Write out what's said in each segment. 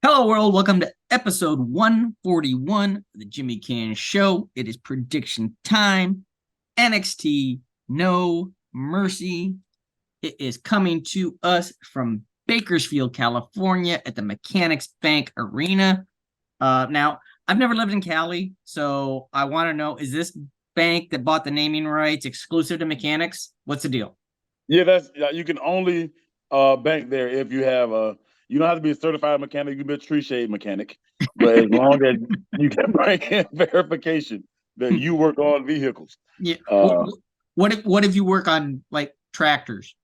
Hello, world. Welcome to episode 141 of the Jimmy Canz Show. It is prediction time. NXT No Mercy. It is coming to us from Bakersfield, California at the Mechanics Bank Arena. Now, I've never lived in Cali, so I want to know, is this bank that bought the naming rights exclusive to Mechanics? What's the deal? Yeah, that's you can only bank there if you have a. You don't have to be a certified mechanic. You can be a tree shade mechanic, but as long as you can bring in verification that you work on vehicles. Yeah. Uh, What if you work on like tractors?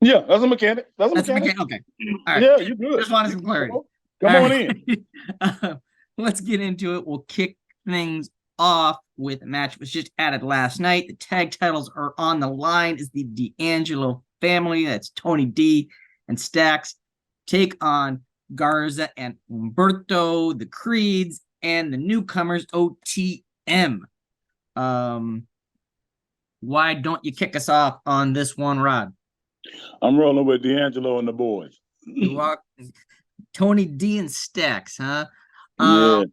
yeah, that's a mechanic. That's a That's a mechanic. mechanic. Okay. All right. Yeah, you good. Just wanted You some clarity. come All on right. in. uh, let's get into it. We'll kick things off with a match that was just added last night. The tag titles are on the line as the D'Angelo family. That's Tony D and Stacks take on Garza and Umberto, the Creeds, and the newcomers OTM. Um, why don't you kick us off on this one, Rod? I'm rolling with D'Angelo and the boys. You are Tony D and Stacks, huh? Yeah.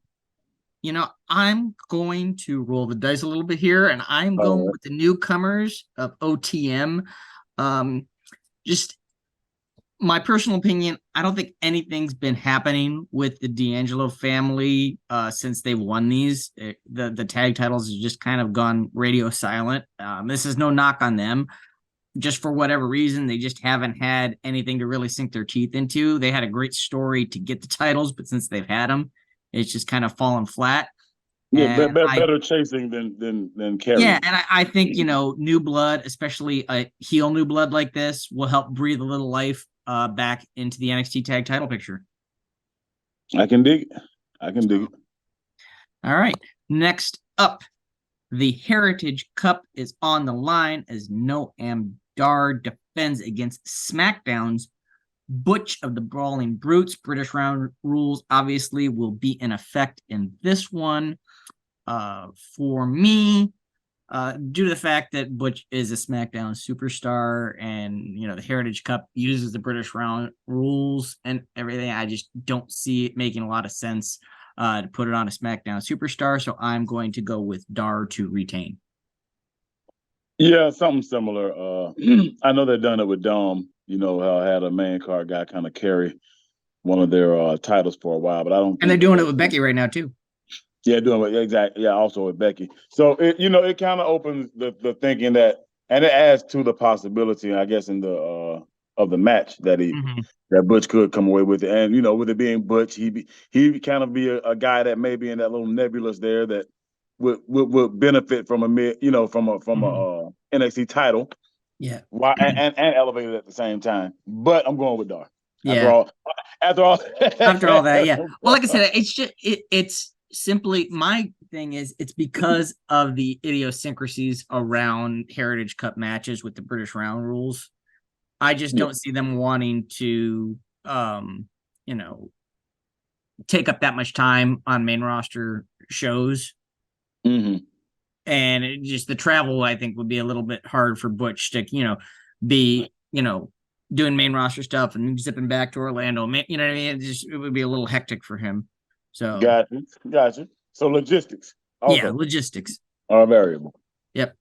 I'm going to roll the dice a little bit here, and I'm going All with the newcomers of OTM. Um, just my personal opinion, I don't think anything's been happening with the D'Angelo family since they won these. The tag titles have just kind of gone radio silent. This is no knock on them. Just for whatever reason, they just haven't had anything to really sink their teeth into. They had a great story to get the titles, but since they've had them, it's just kind of fallen flat. Yeah, And better chasing than yeah, carrying. and I think new blood, especially a heel new blood like this, will help breathe a little life back into the NXT tag title picture. I can dig it. I can dig it. All right, next up, the Heritage Cup is on the line as Noam Dar defends against SmackDown's Butch of the Brawling Brutes. British Round rules obviously will be in effect in this one. For me, due to the fact that Butch is a SmackDown superstar and the Heritage Cup uses the British Round rules and everything, I just don't see it making a lot of sense to put it on a SmackDown superstar. So I'm going to go with Dar to retain. Yeah, something similar. I know they've done it with Dom. You know how I had a main card guy kind of carry one of their titles for a while, but I don't And they're think that doing it that's with Becky right now too. yeah, doing it exactly. Yeah, also with Becky. So it kind of opens the thinking that, and it adds to the possibility, I guess, in the of the match Mm-hmm. that Butch could come away with it, and with it being Butch, he kind of be a guy that may be in that little nebulous there that would benefit from a mid, from a Mm-hmm. NXT title. Yeah. Why and elevated at the same time. But I'm going with Dar. After Yeah. all, after all, After all that, yeah. Well, like I said, it's just it's simply my thing is it's because of the idiosyncrasies around Heritage Cup matches with the British Round rules. I just yeah. don't see them wanting to you know, take up that much time on main roster shows. Hmm. And the travel, I think, would be a little bit hard for Butch to, be, doing main roster stuff and zipping back to Orlando. You know what I mean? It would be a little hectic for him. So, Gotcha. So logistics yeah, also logistics. are a variable. Yep.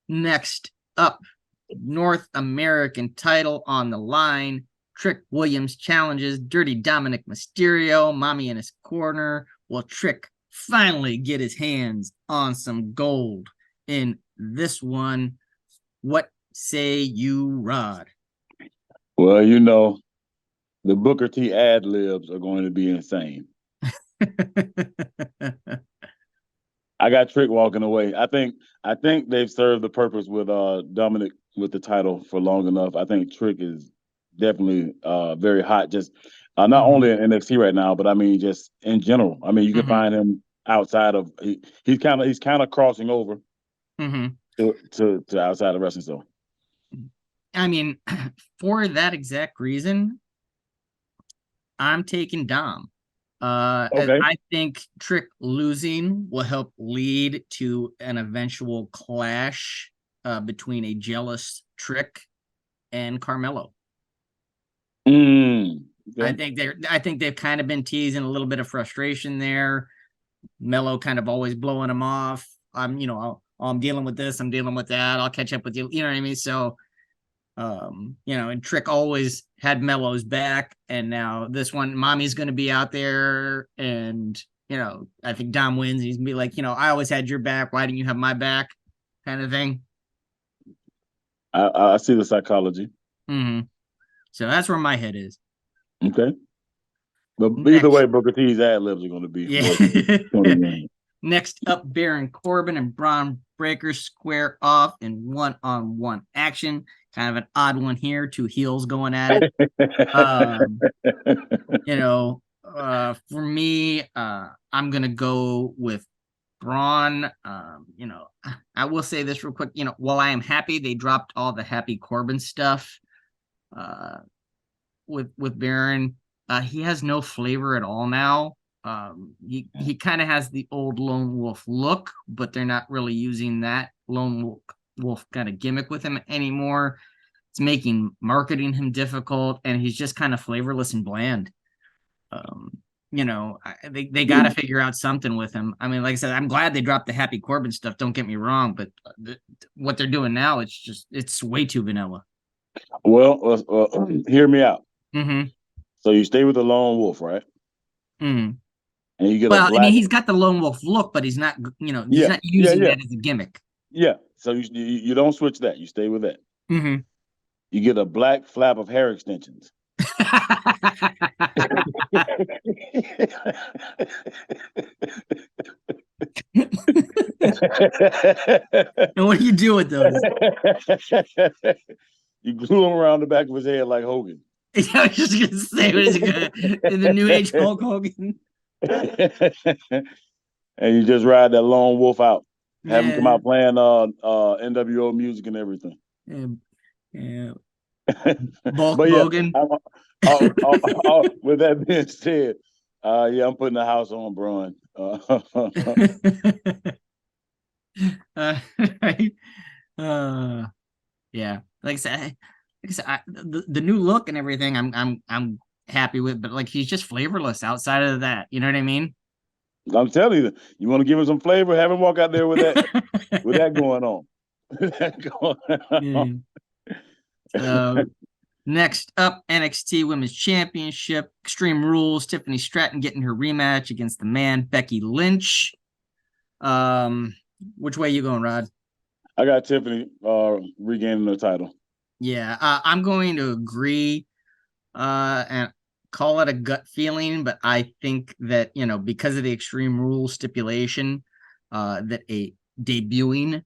Next up, North American title on the line. Trick Williams challenges Dirty Dominic Mysterio. Mommy in his corner. Will Trick finally get his hands on some gold in this one? What say you, Rod? Well, the Booker T ad libs are going to be insane. I got Trick walking away. I think they've served the purpose with Dominic with the title for long enough. I think Trick is definitely very hot. Just not Mm-hmm. only in NXT right now, but I mean just in general. I mean you can Mm-hmm. find him outside of he's kind of crossing over Mm-hmm. to outside of wrestling. So I mean, for that exact reason, I'm taking Dom. As okay. I think Trick losing will help lead to an eventual clash between a jealous Trick and Carmelo. Mm. Okay. I think they've kind of been teasing a little bit of frustration there. Mello kind of always blowing him off. I'm dealing with this, I'm dealing with that. I'll catch up with you. You know what I mean? So and Trick always had Mello's back, and now this one, Mommy's gonna be out there, and I think Dom wins. He's gonna be like, I always had your back. Why didn't you have my back? Kind of thing. I see the psychology. Mm-hmm. So that's where my head is. Okay. But either Next, way, Booker T's ad libs are going to be yeah. worth 20 grand. Next up, Baron Corbin and Braun Breaker square off in one-on-one action. Kind of an odd one here. Two heels going at it. Um, for me, I'm gonna go with Braun. I will say this real quick. While I am happy they dropped all the Happy Corbin stuff, uh, with Baron, he has no flavor at all now. He kind of has the old lone wolf look, but they're not really using that lone wolf kind of gimmick with him anymore. It's making marketing him difficult, and he's just kind of flavorless and bland. They got to figure out something with him. I mean, like I said, I'm glad they dropped the Happy Corbin stuff. Don't get me wrong, but what they're doing now, it's way too vanilla. Well, hear me out. Mm-hmm. So you stay with the lone wolf, right? Mm. And you get a Well, I mean, black. he's got the lone wolf look, but he's not, he's Yeah, not yeah, using yeah, that as a gimmick. yeah. So you don't switch that. You stay with that. Mm-hmm. You get a black flap of hair extensions. And what do you do with those? You glue them around the back of his head like Hogan. I was just gonna say, what is he gonna in the new age Hulk Hogan? And you just ride that lone wolf out. Have him come Yeah, out playing NWO music and everything. yeah, yeah. Bulk But yeah, Hogan. with that being said, yeah, I'm putting the house on Braun. Right. Uh, yeah. The new look and everything, I'm happy with, but like he's just flavorless outside of that. You know what I mean? I'm telling you, you want to give him some flavor, have him walk out there with that going on. That going on. Yeah. So next up, NXT Women's Championship, Extreme Rules. Tiffany Stratton getting her rematch against the man Becky Lynch. Which way you going, Rod? I got Tiffany regaining the title. Yeah, I'm going to agree, and call it a gut feeling, but I think that because of the Extreme Rules stipulation, that a debuting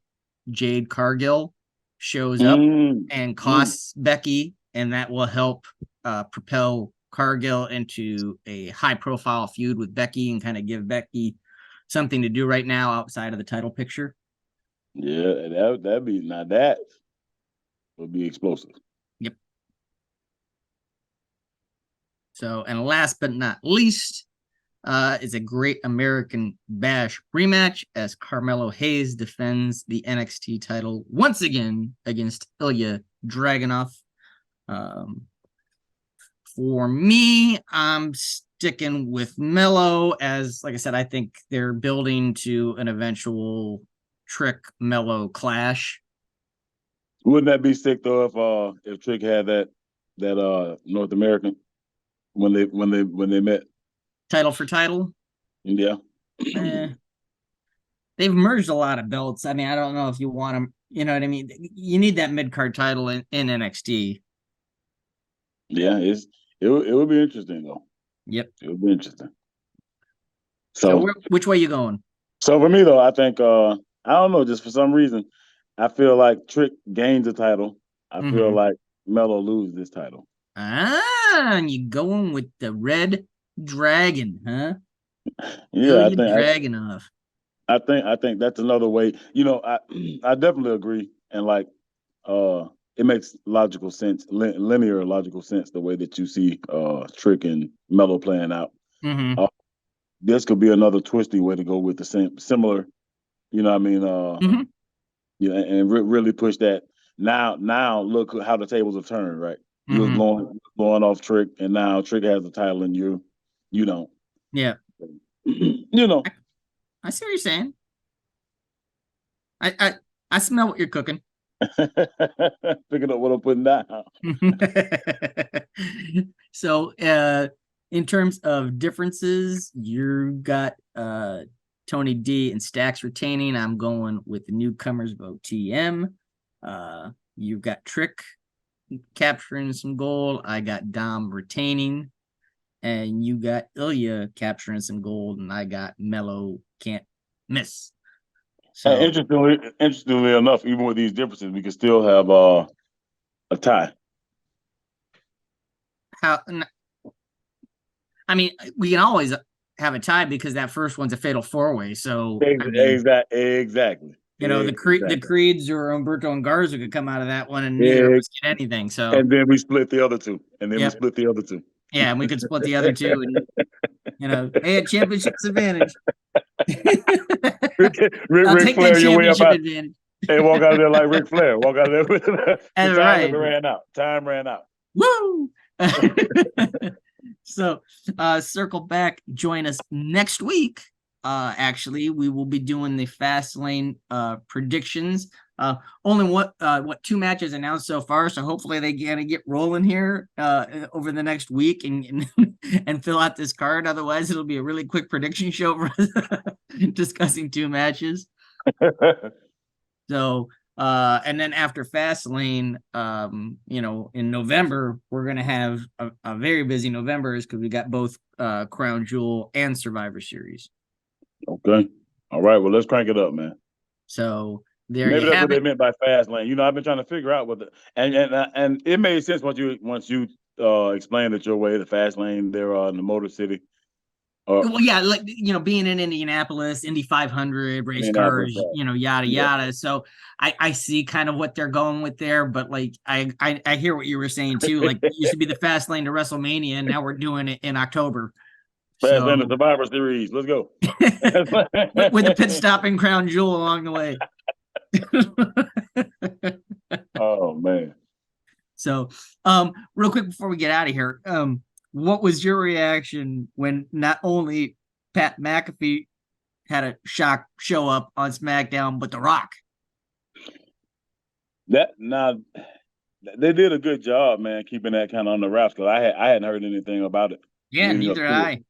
Jade Cargill shows up and costs Becky, and that will help propel Cargill into a high-profile feud with Becky and kind of give Becky something to do right now outside of the title picture. Yeah, that'd be now that would be explosive. Yep. So, and last but not least, is a Great American Bash rematch as Carmelo Hayes defends the NXT title once again against Ilya Dragunov. Um, for me, I'm sticking with Mello as, like I said, I think they're building to an eventual Trick Mello clash. Wouldn't that be sick though if Trick had that North American when they met? Title for title. Yeah. They've merged a lot of belts. I mean, I don't know if you want them. You know what I mean? You need that mid card title in NXT. Yeah, it would be interesting though. Yep. It would be interesting. So So which way you going? so for me though, I think I don't know, just for some reason, I feel like Trick gains the title. I feel Mm-hmm. like Melo loses this title. And you going with the Red Dragon, huh? Yeah, Ilya Dragunov. I think that's another way. I definitely agree, and like it makes logical sense, linear logical sense, the way that you see Trick and Melo playing out. Mm-hmm. Uh, this could be another twisty way to go with the same similar. You know what I mean? Mm-hmm. Yeah, and really push that. Now look how the tables have turned, right? You was Mm-hmm. blowing off Trick, and now Trick has the title, and you don't. Yeah. You know, I see what you're saying. I I smell what you're cooking. picking up what I'm putting down. So in terms of differences, you got Tony D and Stacks retaining. I'm going with the newcomers of OTM. You've got Trick capturing some gold. I got Dom retaining. And you got Ilya capturing some gold, and I got Mello can't miss. And So interestingly enough, even with these differences, we can still have a tie. how I mean, we can always have a tie because that first one's a fatal four way. So I mean, Exactly. the Exactly. Creeds or Umberto and Garza could come out of that one, and neither of Ex- us get anything. So and then we split the other two. And then we yep, split the other two. yeah, and we could split the other two, and hey, a championship's advantage. I'll Ric take that Flair your way up championship out advantage. and walk out of there like Ric Flair. Walk out of there. The That's time right. limit ran out. Time ran out. Woo! So circle back, join us next week. Actually, we will be doing the fast lane predictions. Only what two matches announced so far, so hopefully they gonna get rolling here over the next week and fill out this card. Otherwise, it'll be a really quick prediction show for us discussing two matches. So and then after Fastlane, in November, we're gonna have a very busy November because we got both Crown Jewel and Survivor Series. Okay. All right. Well, let's crank it up, man. So there you Maybe that's what have they it. meant by fast lane. I've been trying to figure out what the and it made sense once you explained it your way. The fast lane there in the Motor City or Well, yeah, like being in Indianapolis, Indy 500, race Indianapolis. cars, yada Yeah. yada. So I see kind of what they're going with there, but like I hear what you were saying too. Like it used to be the fast lane to WrestleMania, and now we're doing it in October. Fast lane So the Survivor Series. Let's go. with a pit stop in Crown Jewel along the way. Oh man. So, real quick before we get out of here, what was your reaction when not only Pat McAfee had a shock show up on SmackDown, but The Rock? That now they did a good job, man, keeping that kind of on the wraps because I hadn't heard anything about it Yeah, leading up neither to it. I.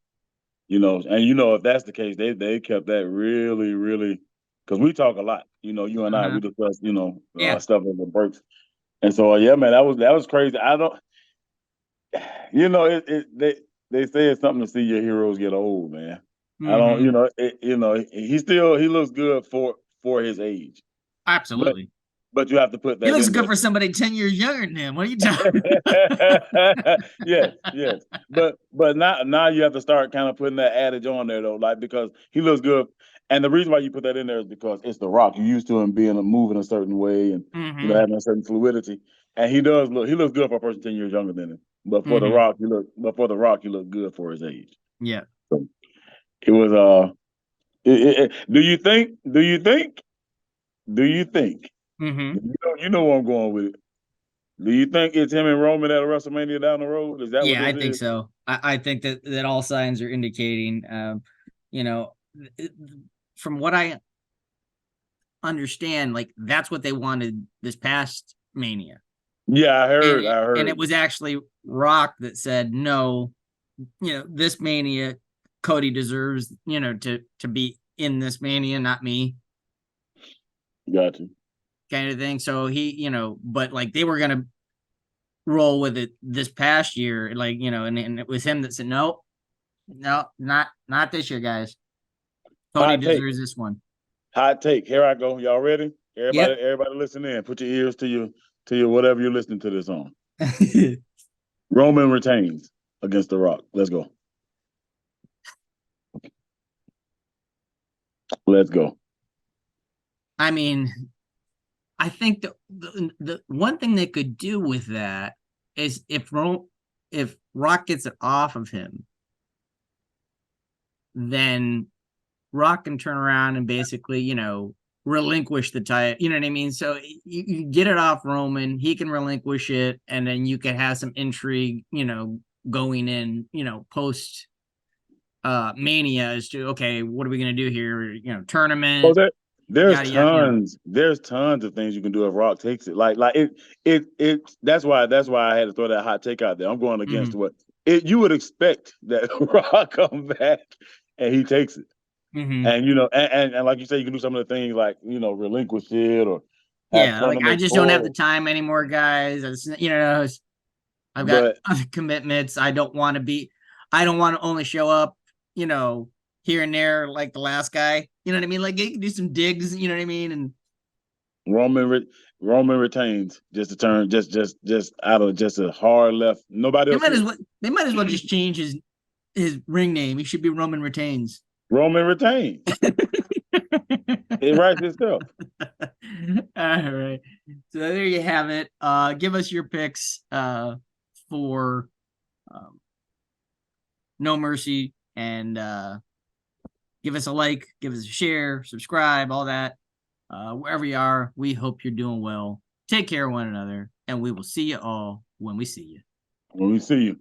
And if that's the case, they kept that really, really because we talk a lot. You and I Uh-huh. we discuss Yeah, stuff over breaks, and so yeah, man, that was crazy. I don't, they say it's something to see your heroes get old, man. I don't, mm-hmm. he looks good for his age, but Absolutely. you have to put He that looks in good there. for somebody 10 years younger than him. What are you talking? Yes, yes. But now you have to start kind of putting that adage on there though, like because he looks good. And the reason why you put that in there is because it's The Rock. You're used to him being moving a certain way and Mm-hmm. having a certain fluidity. And he looks good for a person 10 years younger than him. But for The Mm-hmm. Rock, he looked good for his age. Yeah. So it was do you think Mm-hmm. you know where I'm going with it. Do you think it's him and Roman at a WrestleMania down the road? Is that what Yeah, I this think is? so. I think that all signs are indicating, you know, from what I understand, like that's what they wanted this past Mania, Yeah, I and heard. it, I and heard. it was actually Rock that said no. This Mania, Cody deserves, to be in this Mania, not me, Got you. kind of thing. So he, but like they were gonna roll with it this past year, like and it was him that said no, no, not this year, guys. Cody Hot take. deserves this one. Hot take. Here I go. Y'all ready? Yep. Everybody listen in. Put your ears to your whatever you're listening to this on. Roman retains against The Rock. Let's go. Let's go. I mean, I think the one thing they could do with that is if Rock gets it off of him, then Rock can turn around and basically, relinquish the title. You know what I mean? So you get it off Roman, he can relinquish it, and then you can have some intrigue, going in, post Mania as to, okay, what are we gonna do here? Oh, Tournament, there's yada yada. tons of things you can do if Rock takes it. Like it. That's why I had to throw that hot take out there. I'm going Mm-hmm. against what you would expect that Rock come back and he takes it. Mm-hmm. And and like you say, you can do some of the things like relinquish it or have Yeah, like I tournaments just don't have the or. time anymore, guys. I've got But other commitments. I don't want to only show up, you know, here and there like the last guy. You know what I mean? Like they can do some digs, you know what I mean? And Roman Roman retains just a turn, just out of just a hard left. Nobody they else might as hit. well they might as well just change his ring name. He should be Roman Retains. Roman retains. It writes itself. All right. So there you have it. Give us your picks for um, No Mercy, and give us a like, give us a share, subscribe, all that. Wherever you are, we hope you're doing well. Take care of one another, and we will see you all when we see you. When we see you.